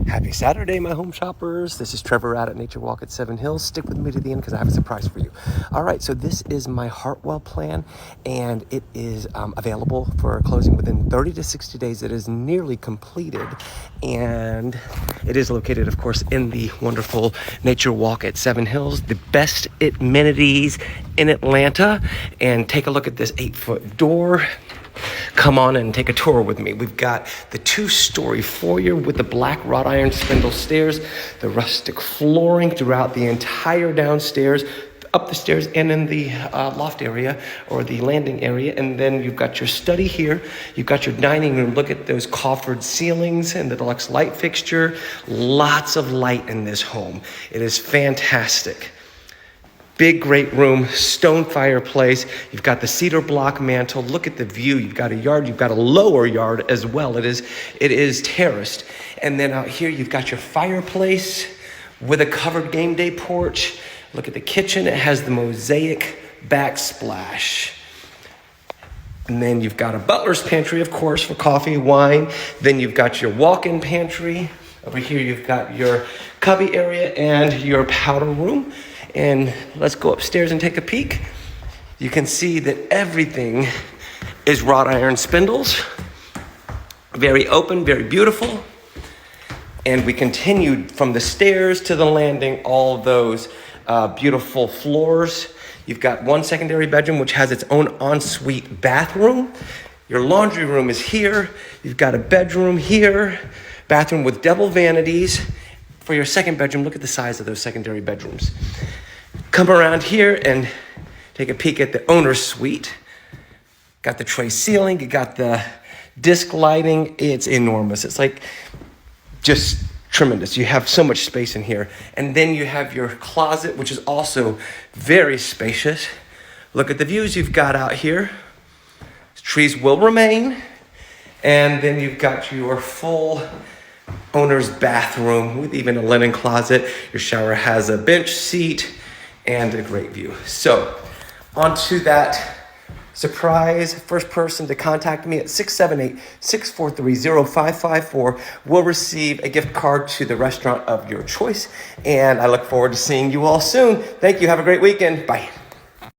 Happy Saturday, my home shoppers. This is Trevor out at NatureWalk at Seven Hills. Stick with me to the end because I have a surprise for you. All right, so this is my Hartwell plan, and it is available for closing within 30 to 60 days. It is nearly completed, and it is located, of course, in the wonderful NatureWalk at Seven Hills, the best amenities in Atlanta. And take a look at this 8-foot door. Come on and take a tour with me. We've got the 2-story foyer with the black wrought iron spindle stairs, the rustic flooring throughout the entire downstairs, up the stairs and in the loft area or the landing area. And then you've got your study here. You've got your dining room. Look at those coffered ceilings and the deluxe light fixture. Lots of light in this home. It is fantastic. Big, great room, stone fireplace. You've got the cedar block mantle. Look at the view. You've got a yard. You've got a lower yard as well. It is terraced. And then out here, you've got your fireplace with a covered game day porch. Look at the kitchen. It has the mosaic backsplash. And then you've got a butler's pantry, of course, for coffee, wine. Then you've got your walk-in pantry. Over here, you've got your cubby area and your powder room. And let's go upstairs and take a peek. You can see that everything is wrought iron spindles. Very open, very beautiful. And we continued from the stairs to the landing, all those beautiful floors. You've got one secondary bedroom, which has its own ensuite bathroom. Your laundry room is here. You've got a bedroom here, bathroom with double vanities. For your second bedroom, look at the size of those secondary bedrooms. Come around here and take a peek at the owner's suite. Got the tray ceiling, you got the disc lighting. It's enormous. It's like just tremendous. You have so much space in here. And then you have your closet, which is also very spacious. Look at the views you've got out here. Trees will remain. And then you've got your full owner's bathroom with even a linen closet. Your shower has a bench seat and a great view. So on to that surprise. First person to contact me at 678-643-0554 will receive a gift card to the restaurant of your choice. And I look forward to seeing you all soon. Thank you. Have a great weekend. Bye.